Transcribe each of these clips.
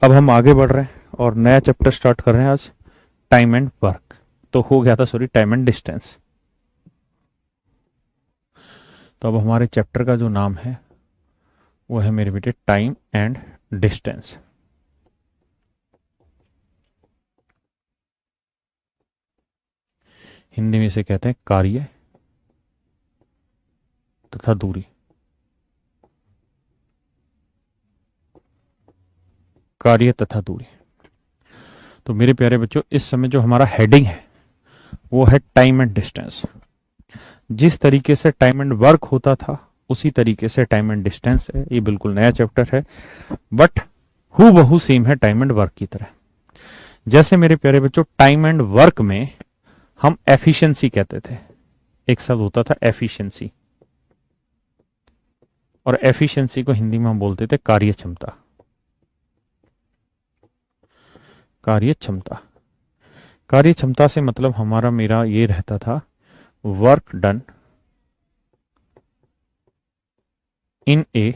अब हम आगे बढ़ रहे हैं और नया चैप्टर स्टार्ट कर रहे हैं आज, टाइम एंड वर्क। तो हो गया था, सॉरी, टाइम एंड डिस्टेंस। तो अब हमारे चैप्टर का जो नाम है वो है मेरे बेटे टाइम एंड डिस्टेंस। हिंदी में इसे कहते हैं कार्य तथा दूरी। कार्य तथा दूरी। तो मेरे प्यारे बच्चों, इस समय जो हमारा हेडिंग है वो है टाइम एंड डिस्टेंस। जिस तरीके से टाइम एंड वर्क होता था उसी तरीके से टाइम एंड डिस्टेंस है। ये बिल्कुल नया चैप्टर है, बट हु बहु सेम है टाइम एंड वर्क की तरह। जैसे मेरे प्यारे बच्चों, टाइम एंड वर्क में हम एफिशिएंसी कहते थे। एक शब्द होता था एफिशिएंसी, और एफिशिएंसी को हिंदी में हम बोलते थे कार्य क्षमता। कार्य क्षमता। कार्य क्षमता से मतलब हमारा मेरा ये रहता था, work done in a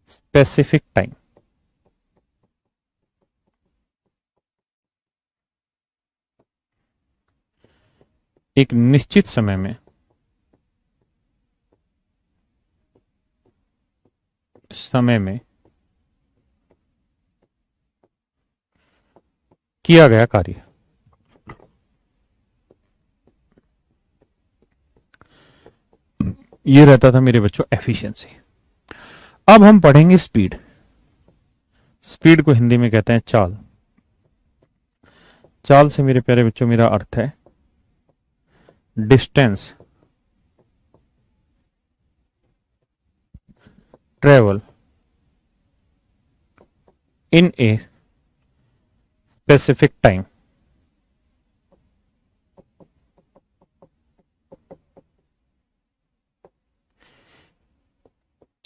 specific time. एक निश्चित समय में किया गया कार्य। ये रहता था मेरे बच्चों एफिशिएंसी। अब हम पढ़ेंगे स्पीड। स्पीड को हिंदी में कहते हैं चाल। चाल से मेरे प्यारे बच्चों मेरा अर्थ है distance travel in a specific time.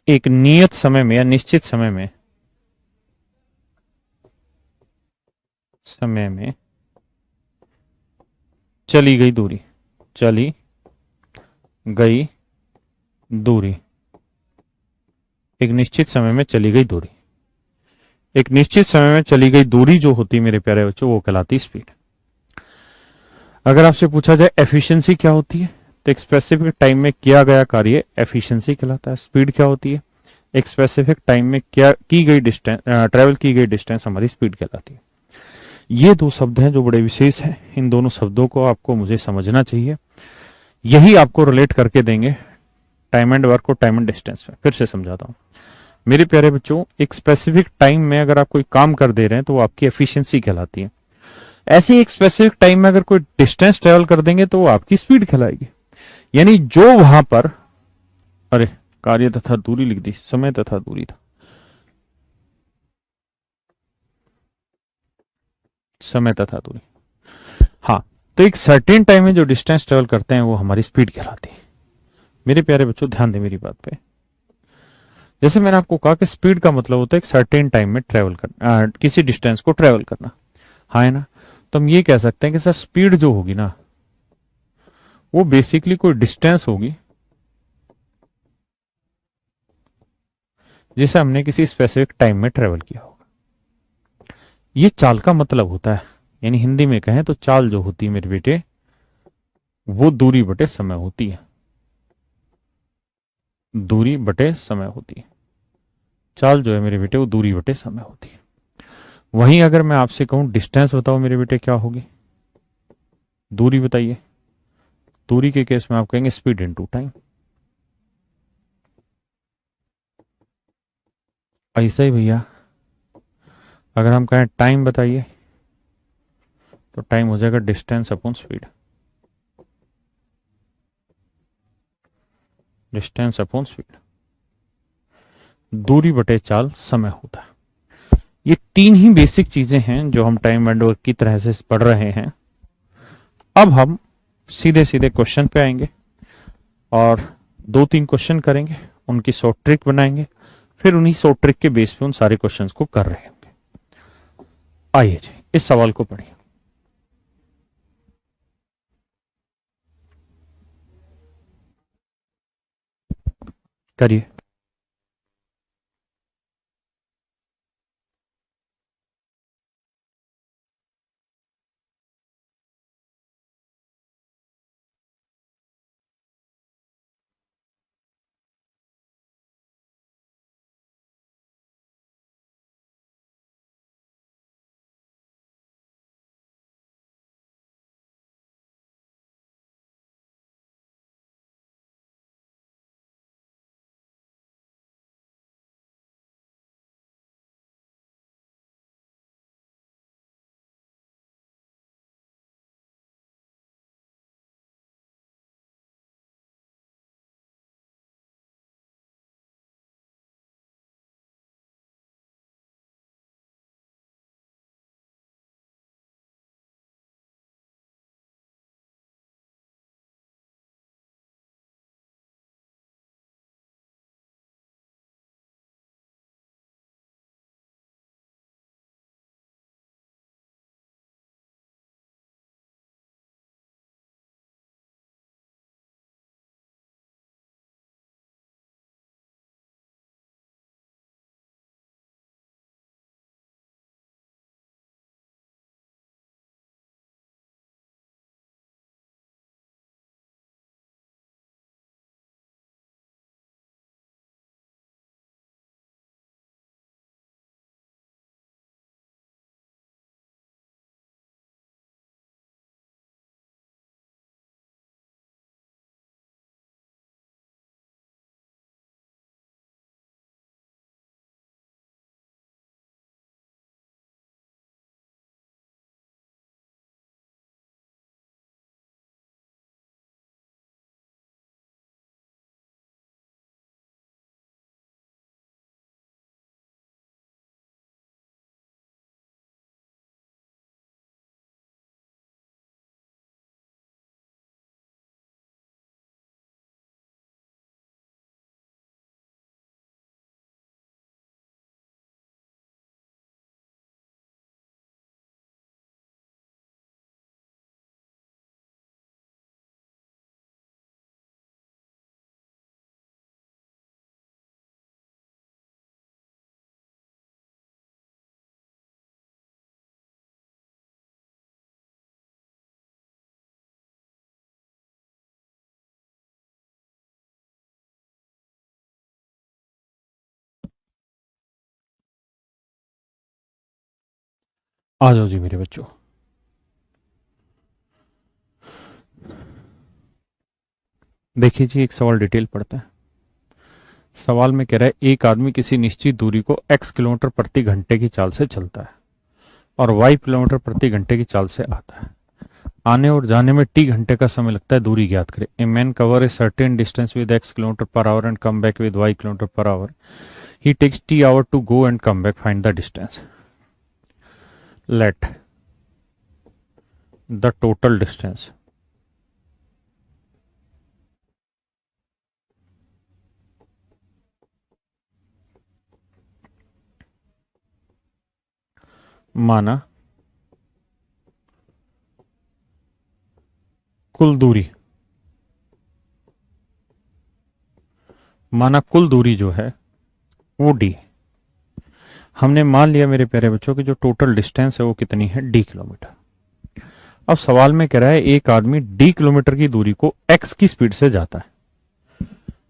एक नियत समय में या निश्चित समय में चली गई दूरी। चली गई दूरी। एक निश्चित समय में चली गई दूरी। एक निश्चित समय में चली गई दूरी जो होती है मेरे प्यारे बच्चों, वो कहलाती स्पीड। अगर आपसे पूछा जाए एफिशिएंसी क्या होती है, तो एक स्पेसिफिक टाइम में किया गया कार्य एफिशिएंसी कहलाता है। स्पीड क्या होती है, एक स्पेसिफिक टाइम में क्या की गई डिस्टेंस, ट्रेवल की गई डिस्टेंस हमारी स्पीड कहलाती है। ये दो शब्द हैं जो बड़े विशेष हैं। इन दोनों शब्दों को आपको मुझे समझना चाहिए। यही आपको रिलेट करके देंगे टाइम एंड वर्क को टाइम एंड डिस्टेंस में। फिर से समझाता हूं मेरे प्यारे बच्चों, एक स्पेसिफिक टाइम में अगर आप कोई काम कर दे रहे हैं तो वो आपकी एफिशिएंसी कहलाती है। ऐसे ही एक स्पेसिफिक टाइम में अगर कोई डिस्टेंस ट्रेवल कर देंगे तो वो आपकी स्पीड कहलाएगी। यानी जो वहां पर, अरे, कार्य तथा दूरी लिख दी, समय तथा दूरी था, समय तथा दूरी। हाँ, तो एक सर्टेन टाइम में जो डिस्टेंस ट्रेवल करते हैं वो हमारी स्पीड कहलाती है। मेरे प्यारे बच्चों, ध्यान दें मेरी बात पे। जैसे मैंने आपको कहा कि स्पीड का मतलब होता है एक सर्टेन टाइम में ट्रेवल करना, किसी डिस्टेंस को ट्रेवल करना। हाँ, है ना। तो हम ये कह सकते हैं कि सर स्पीड जो होगी ना, वो बेसिकली कोई डिस्टेंस होगी जिसे हमने किसी स्पेसिफिक टाइम में ट्रेवल किया होगा। ये चाल का मतलब होता है। यानी हिंदी में कहें तो चाल जो होती है मेरे बेटे, वो दूरी बटे समय होती है। दूरी बटे समय होती है। चाल जो है मेरे बेटे वो दूरी बटे समय होती है। वहीं अगर मैं आपसे कहूं डिस्टेंस बताओ मेरे बेटे क्या होगी, दूरी बताइए। दूरी के केस में आप कहेंगे स्पीड इनटू टाइम। ऐसा ही भैया, अगर हम कहें टाइम बताइए तो टाइम हो जाएगा distance upon speed. Distance upon speed. दूरी बटे चाल समय होता है। ये तीन ही बेसिक चीजें हैं जो हम टाइम एंड वर्क की तरह से पढ़ रहे हैं। अब हम सीधे सीधे क्वेश्चन पे आएंगे और दो तीन क्वेश्चन करेंगे, उनकी शॉर्ट ट्रिक बनाएंगे, फिर उन्हीं शॉर्ट ट्रिक के बेस पे उन सारे क्वेश्चंस को कर रहे होंगे। आइए जी, इस सवाल को पढ़िए। करिए। आ जाओ जी मेरे बच्चों। देखिए जी, एक सवाल डिटेल पढ़ते हैं। सवाल में कह रहा है एक आदमी किसी निश्चित दूरी को x किलोमीटर प्रति घंटे की चाल से चलता है और y किलोमीटर प्रति घंटे की चाल से आता है। आने और जाने में t घंटे का समय लगता है, दूरी ज्ञात करें। A man cover a certain distance with x kilometre per hour and come back with y kilometre per hour. He takes t hour to go and come back, find the distance. Let the total distance माना कुल दूरी, माना कुल दूरी जो है वो d। हमने मान लिया मेरे प्यारे बच्चों कि जो टोटल डिस्टेंस है वो कितनी है, d किलोमीटर। अब सवाल में कह रहा है एक आदमी d किलोमीटर की दूरी को x की स्पीड से जाता है।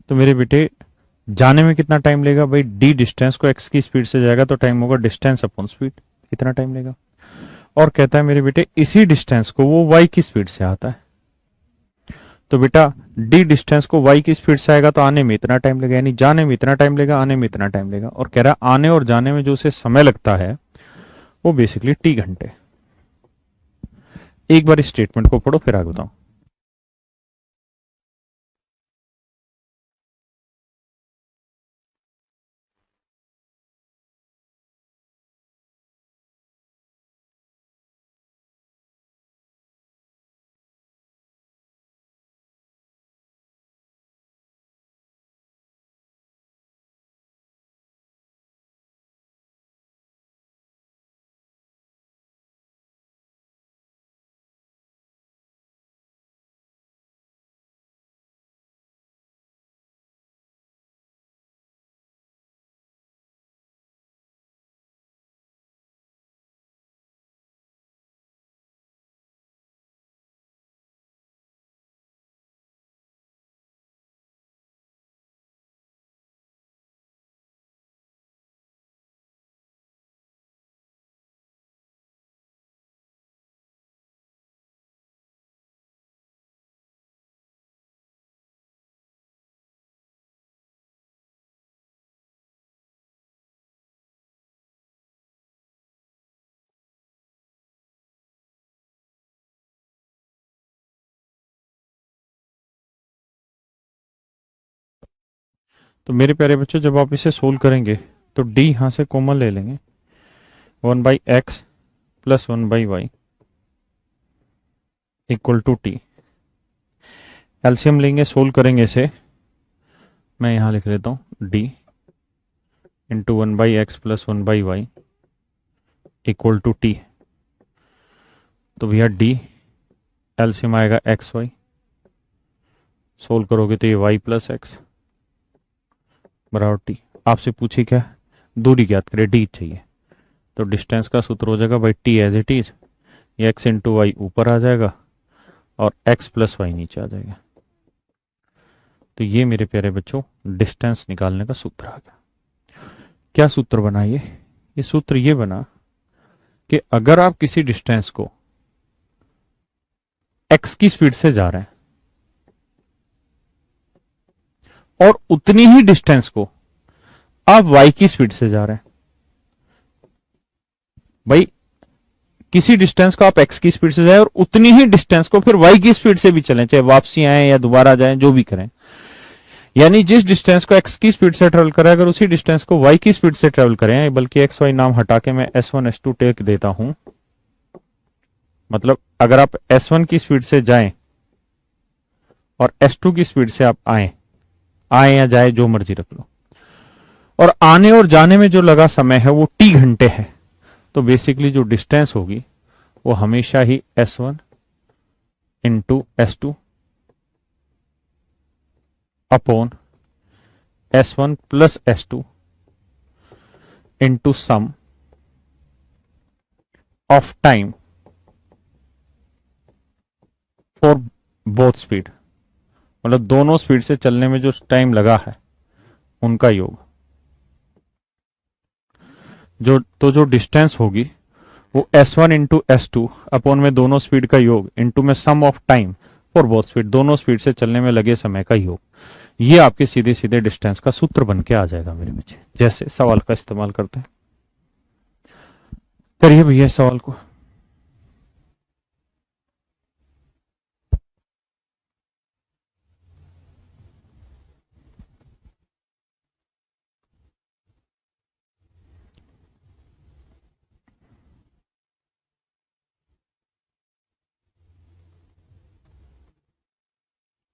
तो मेरे बेटे जाने में कितना टाइम लेगा भाई, d डिस्टेंस को x की स्पीड से जाएगा तो टाइम होगा डिस्टेंस अपॉन स्पीड, कितना टाइम लेगा। और कहता है मेरे बेटे इसी डिस्टेंस को वो y की स्पीड से आता है। तो बेटा d डिस्टेंस को y की स्पीड से आएगा तो आने में इतना टाइम लगेगा, यानी जाने में इतना टाइम लेगा, आने में इतना टाइम लेगा। और कह रहा है आने और जाने में जो उसे समय लगता है वो बेसिकली t घंटे। एक बार इस स्टेटमेंट को पढ़ो फिर आगे बताऊं। तो मेरे प्यारे बच्चों जब आप इसे सोल्व करेंगे तो d यहां से कॉमन ले लेंगे, 1/x plus 1/y equal to t. LCM लेंगे, सोल्व करेंगे इसे, मैं यहां लिख लेता हूं d into 1/x plus 1/y equal to t. तो भैया d एलसीएम आएगा एक्स वाई, सोल्व करोगे तो ये y प्लस एक्स बराबर टी। आपसे पूछी क्या, दूरी ज्ञात करें, d चाहिए। तो डिस्टेंस का सूत्र हो जाएगा by t as it is, ये x इंटू वाई ऊपर आ जाएगा और x प्लस वाई नीचे आ जाएगा। तो ये मेरे प्यारे बच्चों डिस्टेंस निकालने का सूत्र आ गया। क्या सूत्र बना ये सूत्र ये बना कि अगर आप किसी डिस्टेंस को x की स्पीड से जा रहे हैं और उतनी ही डिस्टेंस को आप y की स्पीड से जा रहे हैं, भाई किसी डिस्टेंस को आप x की स्पीड से जाए और उतनी ही डिस्टेंस को फिर y की स्पीड से भी चलें, चाहे वापसी आए या दोबारा जाए, जो भी करें। यानी जिस डिस्टेंस को x की स्पीड से ट्रेवल करें, अगर उसी डिस्टेंस को y की स्पीड से ट्रेवल करें, बल्कि एक्स वाई नाम हटा के मैं s1 s2 टेक देता हूं, मतलब अगर आप s1 की स्पीड से जाएं और s2 की स्पीड से आप आए या जाए, जो मर्जी रख लो, और आने और जाने में जो लगा समय है वो t घंटे है, तो बेसिकली जो डिस्टेंस होगी वो हमेशा ही s1 into s2 upon s1 plus s2 into sum of time for both speed, मतलब दोनों स्पीड से चलने में जो टाइम लगा है उनका योग। जो डिस्टेंस होगी वो S1 इंटू S2 अपॉन में दोनों स्पीड का योग इंटू में sum of time for both speed, दोनों स्पीड से चलने में लगे समय का योग, ये आपके सीधे सीधे डिस्टेंस का सूत्र बन के आ जाएगा मेरे बच्चे। जैसे सवाल का इस्तेमाल करते हैं, करिए भैया इस सवाल को।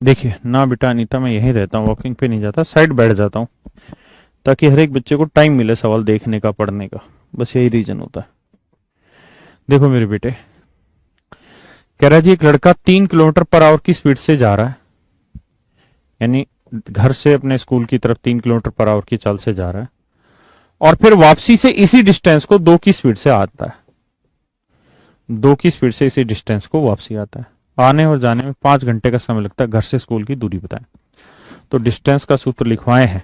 देखिए ना बेटा अनीता, मैं यहीं रहता हूँ, वॉकिंग पे नहीं जाता, साइड बैठ जाता हूँ ताकि हर एक बच्चे को टाइम मिले सवाल देखने का, पढ़ने का, बस यही रीजन होता है। देखो मेरे बेटे, कह रहा है जी एक लड़का 3 किलोमीटर पर आवर की स्पीड से जा रहा है, यानी घर से अपने स्कूल की तरफ 3 किलोमीटर पर आवर की चाल से जा रहा है, और फिर वापसी से इसी डिस्टेंस को 2 की स्पीड से आता है, 2 की स्पीड से इसी डिस्टेंस को वापसी आता है। आने और जाने में 5 घंटे का समय लगता है, घर से स्कूल की दूरी बताएं। तो डिस्टेंस का सूत्र लिखवाए हैं,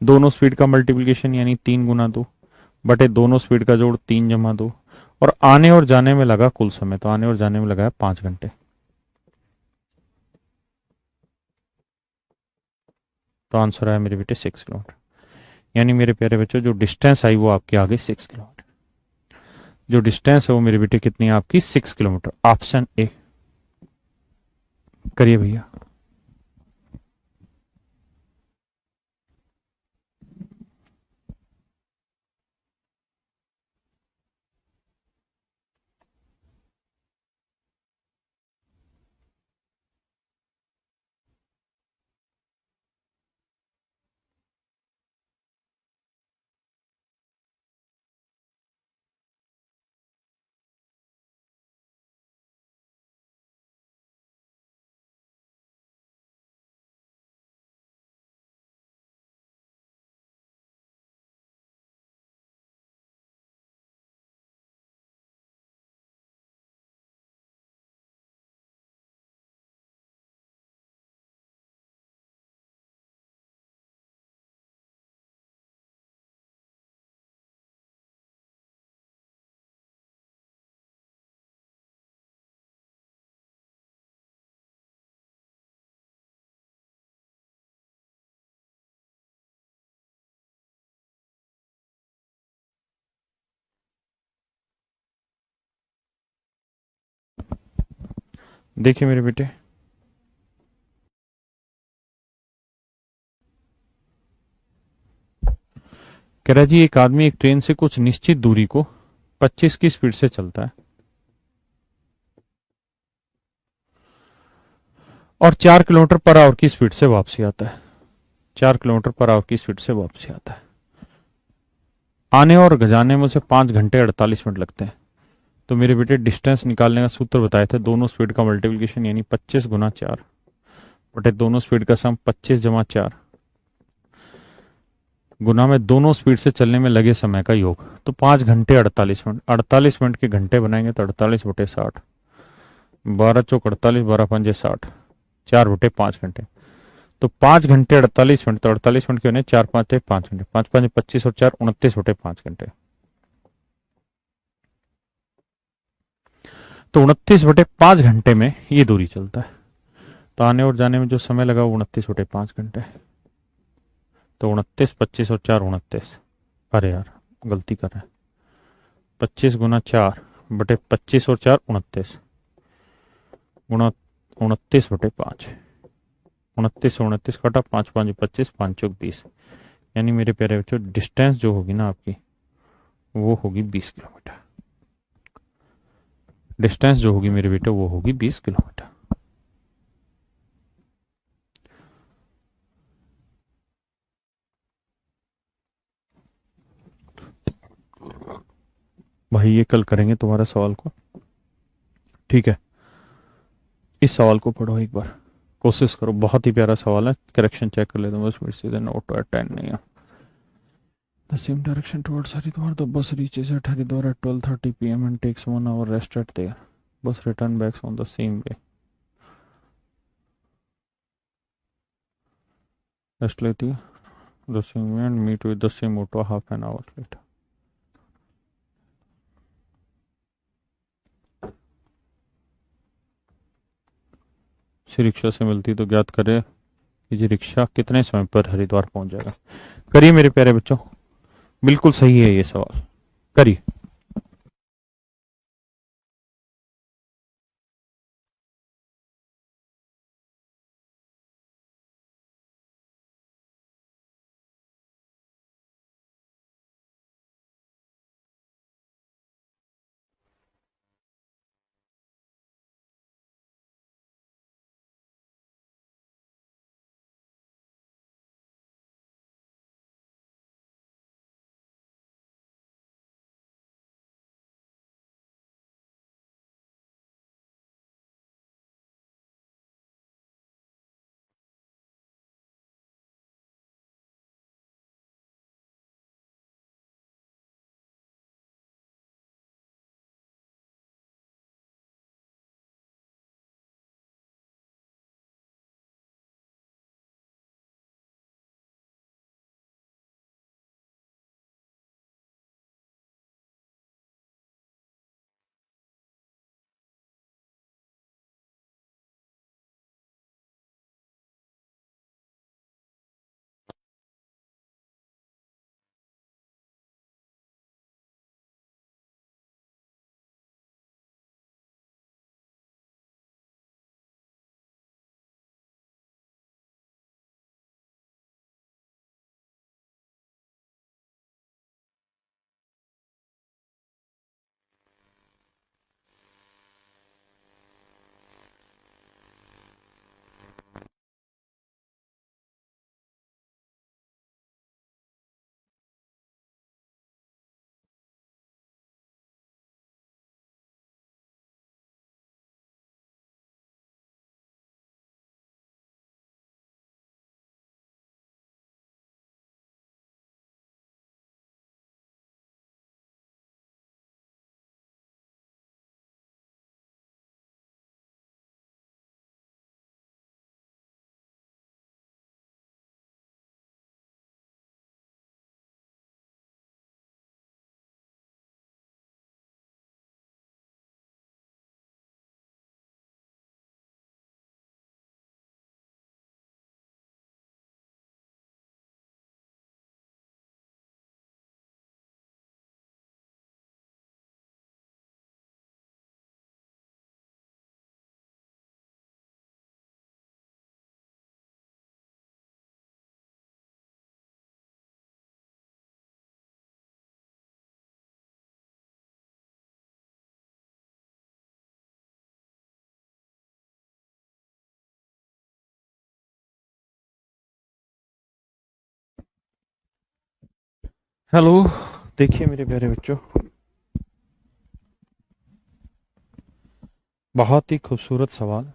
दोनों स्पीड का मल्टीप्लीकेशन यानी 3 गुना 2 बटे दोनों स्पीड का जोड़ 3 जमा 2, और आने और जाने में लगा कुल समय, तो आने और जाने में लगा है 5 घंटे। तो आंसर आया मेरे बेटे 6 किलोमीटर। यानी मेरे प्यारे बच्चों जो डिस्टेंस आई वो आपकी आ गई 6 किलोमीटर। जो डिस्टेंस है वो मेरे बेटे कितनी है आपकी 6 किलोमीटर। ऑप्शन ए करिए भैया। देखिए मेरे बेटे, कह रहा है जी एक आदमी एक ट्रेन से कुछ निश्चित दूरी को 25 की स्पीड से चलता है और 4 किलोमीटर पर आवर की स्पीड से वापसी आता है। 4 किलोमीटर पर आवर की स्पीड से वापसी आता है। आने और जाने में उसे 5 घंटे 48 मिनट लगते हैं। तो मेरे बेटे डिस्टेंस निकालने का सूत्र बताए थे, दोनों स्पीड का मल्टीप्लीकेशन यानी 25 गुना 4 बटे दोनों स्पीड का सम 25 जमा 4 गुना में दोनों स्पीड से चलने में लगे समय का योग। तो 5 घंटे 48 मिनट, 48 मिनट के घंटे बनाएंगे तो 48 बटे 60, 12 चौक 48, 12 पंजे 60, 4 बटे 5 घंटे। तो 5 घंटे 48 मिनट, तो 48 मिनट के होने 4 5 5 घंटे, 5 5 25 और 4 29 बटे 5 घंटे। तो 29 बटे 5 घंटे में ये दूरी चलता है। तो आने और जाने में जो समय लगा वो 29 बटे 5 घंटे। तो 29 25 और 4 29, अरे यार गलती कर रहे हैं, 25 गुना 4 बटे 25 और 4 29 गुणा 29 बटे 5, 29 से 29 कटा, 5 5 25, 5 चौक 20, यानी मेरे प्यारे बच्चों डिस्टेंस जो होगी ना आपकी वो होगी 20 किलोमीटर। डिस्टेंस जो होगी मेरे बेटे वो होगी 20 किलोमीटर। भाई ये कल करेंगे तुम्हारा सवाल को, ठीक है। इस सवाल को पढ़ो एक बार, कोशिश करो, बहुत ही प्यारा सवाल है। करेक्शन चेक कर लेता हूँ बस, मेरे सीधे नोट और 10 नहीं है। The same direction towards Haridwar, the bus reaches at Haridwar at 12:30 p.m. and takes 1 hour rest at there. Bus return back on the same way. Rest लेती है the same way and meet with the same auto half an hour later. किसी rickshaw से मिलती तो ज्ञात करें कि ये रिक्शा कितने समय पर हरिद्वार पहुंच जाएगा। करिए मेरे प्यारे बच्चों, बिल्कुल सही है ये सवाल, करिए। हेलो, देखिए मेरे प्यारे बच्चों, बहुत ही खूबसूरत सवाल।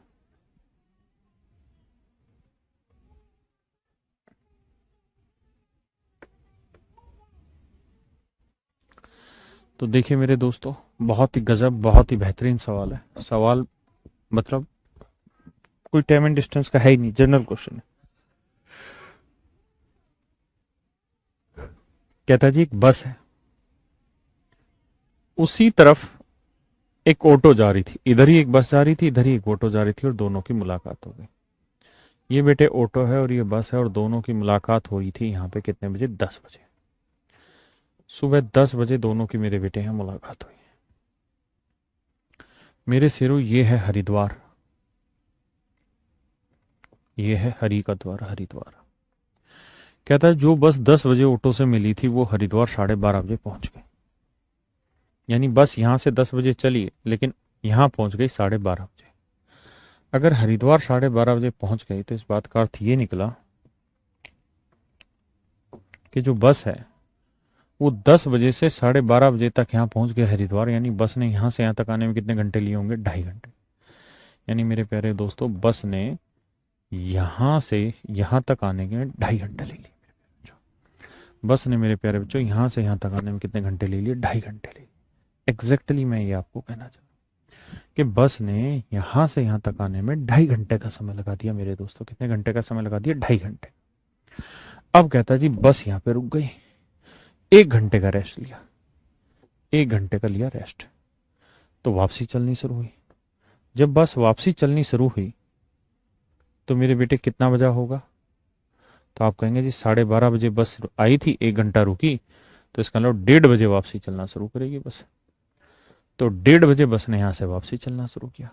तो देखिए मेरे दोस्तों, बहुत ही गजब, बहुत ही बेहतरीन सवाल है। सवाल मतलब कोई टाइम एंड डिस्टेंस का है ही नहीं, जनरल क्वेश्चन है। कहता है जी एक बस है, उसी तरफ एक ऑटो जा रही थी, इधर ही एक बस जा रही थी, इधर ही एक ऑटो जा रही थी, और दोनों की मुलाकात हो गई। ये बेटे ऑटो है और ये बस है, और दोनों की मुलाकात हुई थी यहाँ पे कितने बजे? 10 बजे। सुबह 10 बजे दोनों की मेरे बेटे यहाँ मुलाकात हुई। मेरे सिरो ये है हरिद्वार, ये है हरि का द्वार, हरिद्वार। कहता है जो बस 10 बजे ऑटो से मिली थी वो हरिद्वार 12:30 बजे पहुंच गई। यानी बस यहां से 10 बजे चली लेकिन यहां पहुंच गई 12:30 बजे। अगर हरिद्वार 12:30 बजे पहुंच गई तो इस बात का अर्थ ये निकला कि जो बस है वो 10 बजे से 12:30 बजे तक यहाँ पहुंच गए हरिद्वार। यानी बस ने यहां से यहां तक आने में कितने घंटे लिए होंगे? 2.5 घंटे। यानी मेरे प्यारे दोस्तों, बस ने यहां से यहां तक आने के 2.5 घंटे ले लिए। बस ने मेरे प्यारे बच्चों यहां से यहां तक आने में कितने घंटे ले लिए? 2.5 घंटे ले लिए। एग्जैक्टली मैं ये आपको कहना चाहता हूँ कि बस ने यहां से यहां तक आने में 2.5 घंटे का समय लगा दिया मेरे दोस्तों। कितने घंटे का समय लगा दिया? 2.5 घंटे। अब कहता जी बस यहां पे रुक गई, 1 घंटे का रेस्ट लिया, 1 घंटे का लिया रेस्ट, तो वापसी चलनी शुरू हुई। जब बस वापसी चलनी शुरू हुई तो मेरे बेटे कितना बजा होगा? तो आप कहेंगे जी 12:30 बजे बस आई थी, 1 घंटा रुकी, तो इसका मतलब 1:30 बजे वापसी चलना शुरू करेगी बस। तो 1:30 बजे बस ने यहां से वापसी चलना शुरू किया।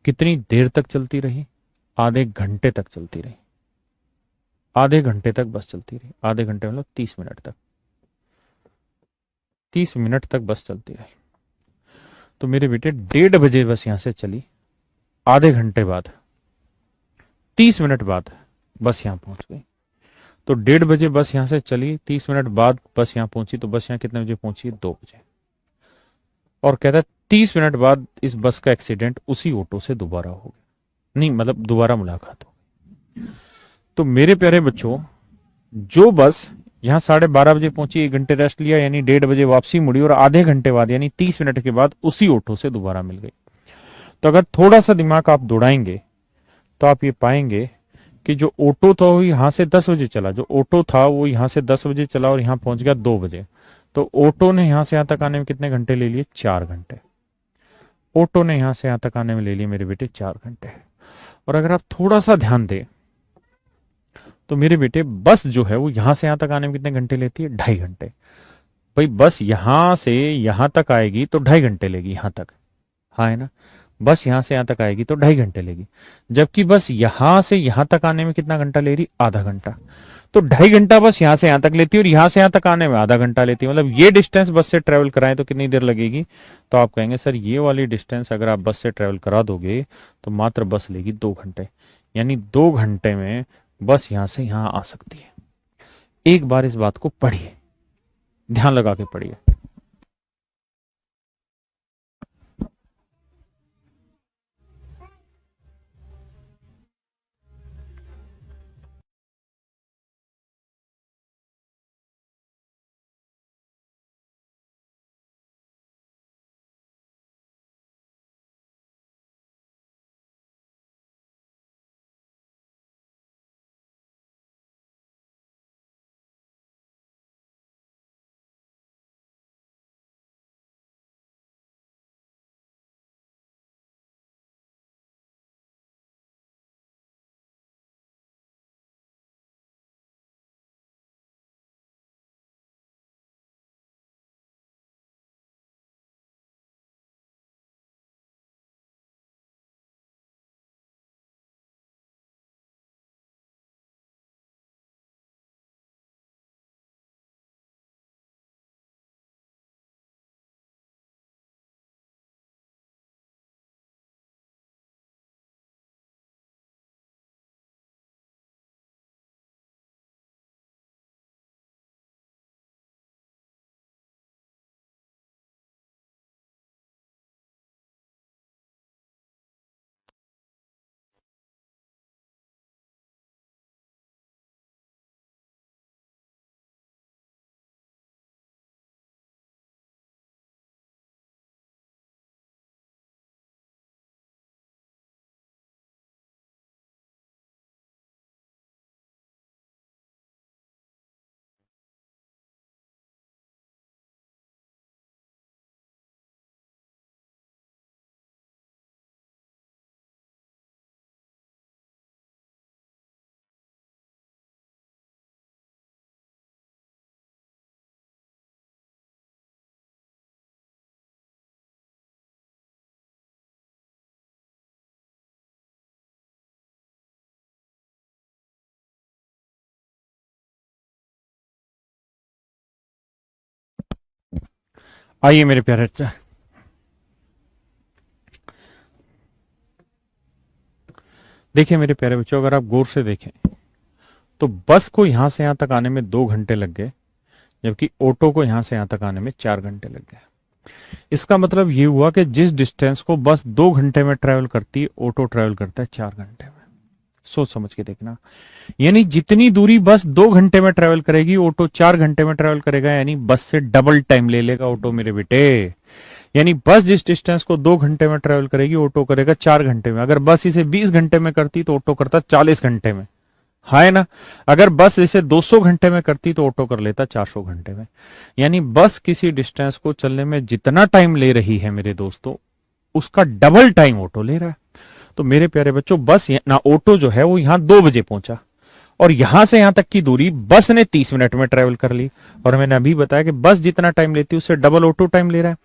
कितनी देर तक चलती रही? आधे घंटे तक चलती रही। आधे घंटे तक बस चलती रही। आधे घंटे मतलब 30 मिनट तक। 30 मिनट तक बस चलती रही। तो मेरे बेटे 1:30 बजे बस यहां से चली। आधे घंटे बाद, 30 मिनट बाद बस यहां पहुंच गई। तो 1:30 बजे बस यहां से चली, 30 मिनट बाद बस यहां पहुंची, तो बस यहां कितने बजे पहुंची? 2 बजे। और कहता है 30 मिनट बाद इस बस का एक्सीडेंट उसी ऑटो से दोबारा हो गया, नहीं मतलब दोबारा मुलाकात हो गई। तो मेरे प्यारे बच्चों, जो बस यहां 12:30 बजे पहुंची, 1 घंटे रेस्ट लिया, यानी 1:30 बजे वापसी मुड़ी, और आधे घंटे बाद यानी 30 मिनट के बाद उसी ऑटो से दोबारा मिल गई। तो अगर थोड़ा सा दिमाग आप दौड़ाएंगे तो आप ये पाएंगे कि जो ऑटो था वो यहां से 10 बजे चला, जो ऑटो था वो यहां से 10 बजे चला और यहां पहुंच गया 2 बजे। तो ऑटो ने यहां से यहां तक आने में कितने घंटे ले लिए? 4 घंटे। ऑटो ने यहां से यहां तक आने में ले लिए मेरे बेटे 4 घंटे। और अगर आप थोड़ा सा ध्यान दें तो मेरे बेटे बस जो है वो यहां से यहां तक आने में कितने घंटे लेती है? 2.5 घंटे। भाई बस यहां से यहां तक आएगी तो 2.5 घंटे लेगी यहां तक, हाँ है ना। बस यहां से यहां तक आएगी तो 2.5 घंटे लेगी, जबकि बस यहां से यहां तक आने में कितना घंटा ले रही? आधा घंटा। तो 2.5 घंटा बस यहां से यहां तक लेती है और यहां से यहां तक आने में आधा घंटा लेती है। मतलब ये डिस्टेंस बस से ट्रेवल कराएं तो कितनी देर लगेगी? तो आप कहेंगे सर ये वाली डिस्टेंस अगर आप बस से ट्रेवल करा दोगे तो मात्र बस लेगी 2 घंटे, यानी 2 घंटे में बस यहां से यहां आ सकती है। एक बार इस बात को पढ़िए, ध्यान लगा के पढ़िए। आइए मेरे प्यारे, देखिए मेरे प्यारे बच्चों, अगर आप गौर से देखें तो बस को यहां से यहां तक आने में 2 घंटे लग गए, जबकि ऑटो को यहां से यहां तक आने में 4 घंटे लग गए। इसका मतलब ये हुआ कि जिस डिस्टेंस को बस 2 घंटे में ट्रेवल करती है, ऑटो ट्रेवल करता है 4 घंटे में। सोच समझ के देखना, यानी जितनी दूरी बस 2 घंटे में ट्रेवल करेगी ऑटो 4 घंटे में ट्रेवल करेगा, यानी बस से डबल टाइम ले लेगा ऑटो मेरे बेटे। यानी बस जिस डिस्टेंस को 2 घंटे में ट्रेवल करेगी ऑटो करेगा 4 घंटे में। अगर बस इसे 20 घंटे में करती तो ऑटो करता 40 घंटे में, है ना। अगर बस इसे 200 घंटे में करती तो ऑटो कर लेता 400 घंटे में। यानी बस किसी डिस्टेंस को चलने में जितना टाइम ले रही है मेरे दोस्तों, उसका डबल टाइम ऑटो ले रहा है। तो मेरे प्यारे बच्चों बस ना ऑटो जो है वो यहां 2 बजे पहुंचा, और यहां से यहां तक की दूरी बस ने 30 मिनट में ट्रेवल कर ली। और मैंने अभी बताया कि बस जितना टाइम लेती है उससे डबल ऑटो टाइम ले रहा है।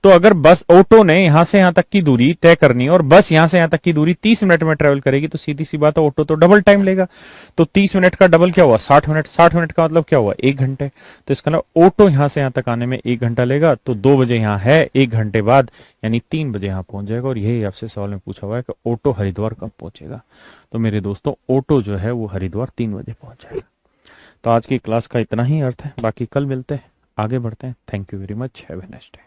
तो अगर बस ऑटो ने यहां से यहां तक की दूरी तय करनी है और बस यहां से यहां तक की दूरी 30 मिनट में ट्रेवल करेगी, तो सीधी सी बात है ऑटो तो डबल टाइम लेगा। तो 30 मिनट का डबल क्या हुआ, 60 मिनट। 60 मिनट का मतलब क्या हुआ, 1 घंटे। तो इसका मतलब ऑटो यहां से यहां तक आने में 1 घंटा लेगा। तो 2 बजे यहां है, 1 घंटे बाद यानी 3 बजे यहां पहुंच जाएगा। और यही आपसे सवाल में पूछा हुआ है कि ऑटो हरिद्वार कब पहुंचेगा। तो मेरे दोस्तों ऑटो जो है वो हरिद्वार 3 बजे पहुंच जाएगा। तो आज की क्लास का इतना ही अर्थ है, बाकी कल मिलते हैं, आगे बढ़ते हैं। Thank you very much, have a nice day.